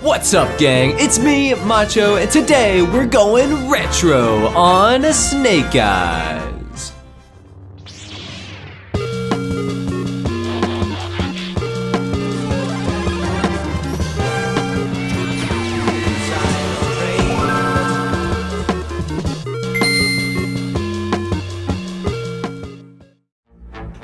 What's up, gang? It's me, Macho, and today we're going retro on Snake Eyes.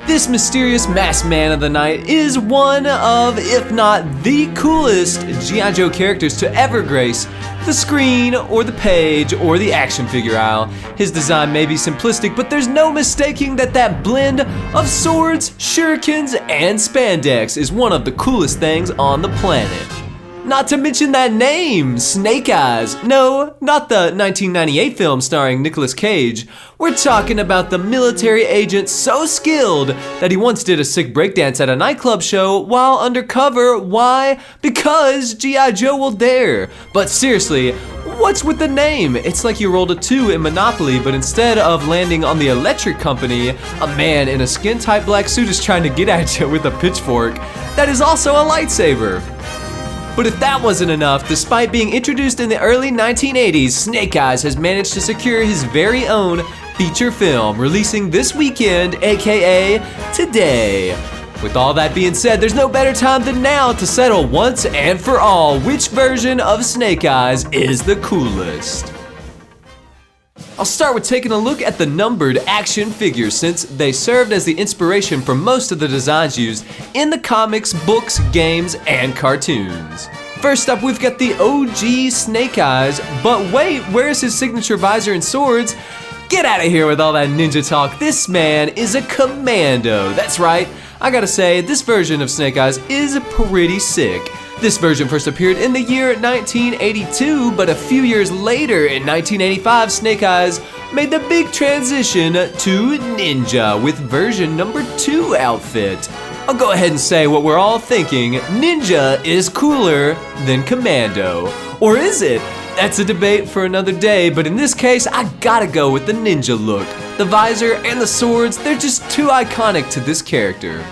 This mysterious masked man of the night is one of, if not the coolest G.I. Joe characters to ever grace the screen or the page or the action figure aisle. His design may be simplistic, but there's no mistaking that blend of swords, shurikens, and spandex is one of the coolest things on the planet. Not to mention that name, Snake Eyes. No, not the 1998 film starring Nicolas Cage. We're talking about the military agent so skilled that he once did a sick breakdance at a nightclub show while undercover. Why? Because G.I. Joe will dare. But seriously, what's with the name? It's like you rolled a 2 in Monopoly, but instead of landing on the electric company, a man in a skin-tight black suit is trying to get at you with a pitchfork that is also a lightsaber. But if that wasn't enough, despite being introduced in the early 1980s, Snake Eyes has managed to secure his very own feature film, releasing this weekend, aka today. With all that being said, there's no better time than now to settle once and for all which version of Snake Eyes is the coolest. I'll start with taking a look at the numbered action figures, since they served as the inspiration for most of the designs used in the comics, books, games, and cartoons. First up, we've got the OG Snake Eyes, but wait, where's his signature visor and swords? Get out of here with all that ninja talk. This man is a commando. That's right, I gotta say, this version of Snake Eyes is pretty sick. This version first appeared in the year 1982, but a few years later, in 1985, Snake Eyes made the big transition to Ninja with version number 2 outfit. I'll go ahead and say what we're all thinking, Ninja is cooler than Commando. Or is it? That's a debate for another day, but in this case, I gotta go with the Ninja look. The visor and the swords, they're just too iconic to this character.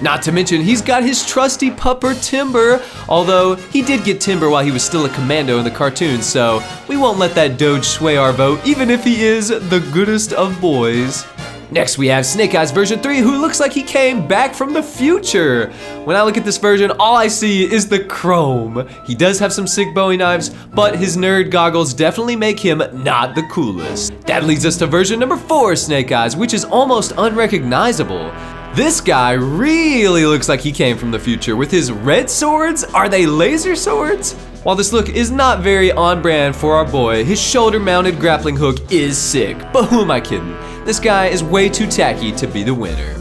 Not to mention, he's got his trusty pupper Timber, although he did get Timber while he was still a commando in the cartoon, so we won't let that doge sway our vote, even if he is the goodest of boys. Next we have Snake Eyes version 3, who looks like he came back from the future. When I look at this version, all I see is the chrome. He does have some sick Bowie knives, but his nerd goggles definitely make him not the coolest. That leads us to version number 4 Snake Eyes, which is almost unrecognizable. This guy really looks like he came from the future with his red swords. Are they laser swords? While this look is not very on brand for our boy, his shoulder mounted grappling hook is sick. But who am I kidding? This guy is way too tacky to be the winner.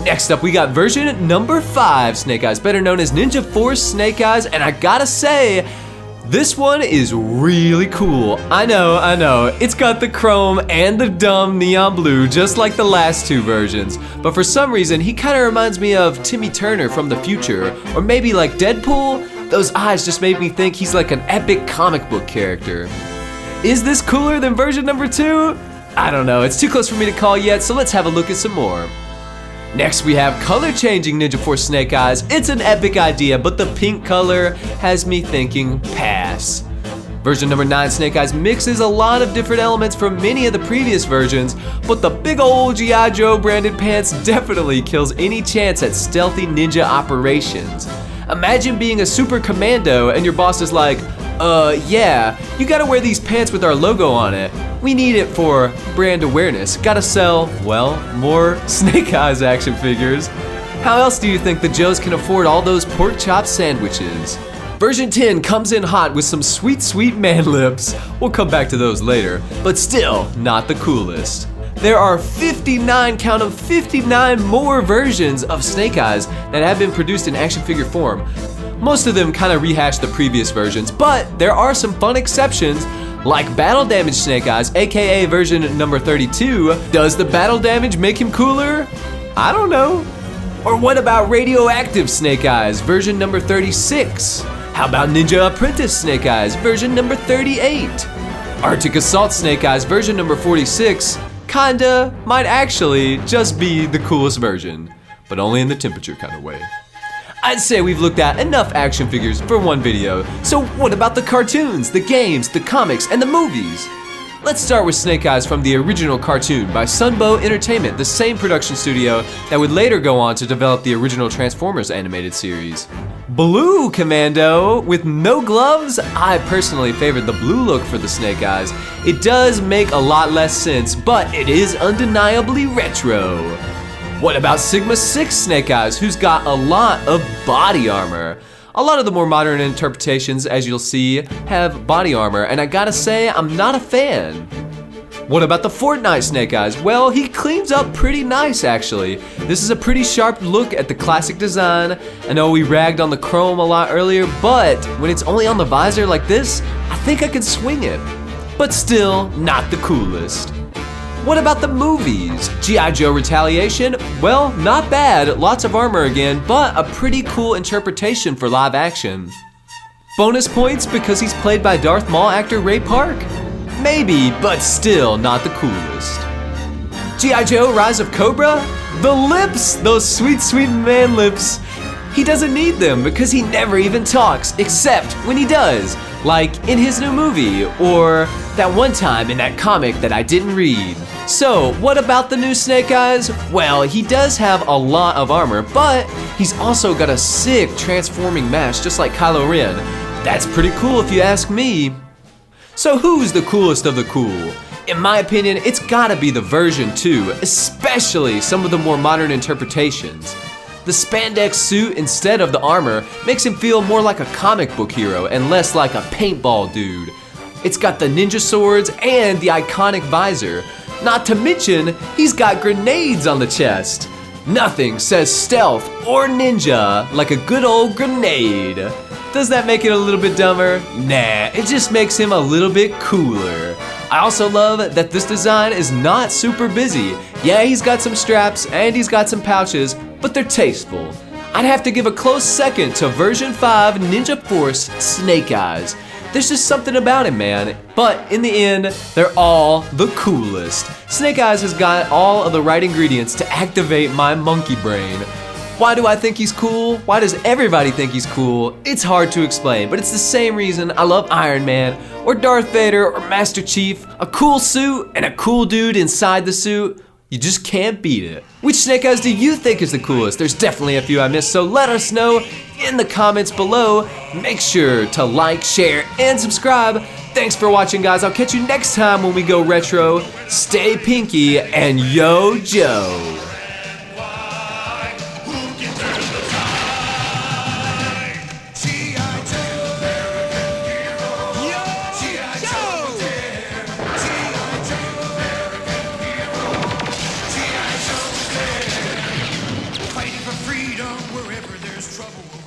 Next up, we got version number 5 Snake Eyes, better known as Ninja Force Snake Eyes, and I gotta say, this one is really cool. I know, it's got the chrome and the dumb neon blue just like the last 2 versions, but for some reason he kind of reminds me of Timmy Turner from the future, or maybe like Deadpool. Those eyes just made me think he's like an epic comic book character. Is this cooler than version number 2? I don't know, it's too close for me to call yet, so let's have a look at some more. Next we have color changing Ninja Force Snake Eyes. It's an epic idea, but the pink color has me thinking pass. Version number 9 Snake Eyes mixes a lot of different elements from many of the previous versions, but the big old G.I. Joe branded pants definitely kills any chance at stealthy ninja operations. Imagine being a super commando and your boss is like, yeah, you gotta wear these pants with our logo on it. We need it for brand awareness. Gotta sell, well, more Snake Eyes action figures. How else do you think the Joes can afford all those pork chop sandwiches? Version 10 comes in hot with some sweet, sweet man lips. We'll come back to those later, but still not the coolest. There are 59, count them, 59 more versions of Snake Eyes that have been produced in action figure form. Most of them kind of rehash the previous versions, but there are some fun exceptions, like Battle Damage Snake Eyes, aka version number 32. Does the battle damage make him cooler? I don't know. Or what about Radioactive Snake Eyes, version number 36? How about Ninja Apprentice Snake Eyes, version number 38? Arctic Assault Snake Eyes, version number 46, kinda might actually just be the coolest version, but only in the temperature kind of way. I'd say we've looked at enough action figures for one video, so what about the cartoons, the games, the comics, and the movies? Let's start with Snake Eyes from the original cartoon by Sunbow Entertainment, the same production studio that would later go on to develop the original Transformers animated series. Blue Commando with no gloves? I personally favored the blue look for the Snake Eyes. It does make a lot less sense, but it is undeniably retro. What about Sigma 6 Snake Eyes, who's got a lot of body armor? A lot of the more modern interpretations, as you'll see, have body armor, and I gotta say, I'm not a fan. What about the Fortnite Snake Eyes? Well, he cleans up pretty nice, actually. This is a pretty sharp look at the classic design. I know we ragged on the chrome a lot earlier, but when it's only on the visor like this, I think I can swing it. But still, not the coolest. What about the movies? G.I. Joe Retaliation? Well, not bad, lots of armor again, but a pretty cool interpretation for live action. Bonus points because he's played by Darth Maul actor Ray Park? Maybe, but still not the coolest. G.I. Joe Rise of Cobra? The lips! Those sweet, sweet man lips. He doesn't need them because he never even talks, except when he does, like in his new movie, or that one time in that comic that I didn't read. So, what about the new Snake Eyes? Well, he does have a lot of armor, but he's also got a sick transforming mask just like Kylo Ren. That's pretty cool if you ask me. So who's the coolest of the cool? In my opinion, it's gotta be the version 2, especially some of the more modern interpretations. The spandex suit instead of the armor makes him feel more like a comic book hero and less like a paintball dude. It's got the ninja swords and the iconic visor. Not to mention, he's got grenades on the chest. Nothing says stealth or ninja like a good old grenade. Does that make it a little bit dumber? Nah, it just makes him a little bit cooler. I also love that this design is not super busy. Yeah, he's got some straps and he's got some pouches, but they're tasteful. I'd have to give a close second to version 5 Ninja Force Snake Eyes. There's just something about him, man. But in the end, they're all the coolest. Snake Eyes has got all of the right ingredients to activate my monkey brain. Why do I think he's cool? Why does everybody think he's cool? It's hard to explain, but it's the same reason I love Iron Man, or Darth Vader, or Master Chief. A cool suit and a cool dude inside the suit. You just can't beat it. Which Snake Eyes do you think is the coolest? There's definitely a few I missed, so let us know in the comments below. Make sure to like, share, and subscribe. Thanks for watching, guys. I'll catch you next time when we go retro. Stay pinky and yo Joe. Fighting for freedom wherever there's trouble.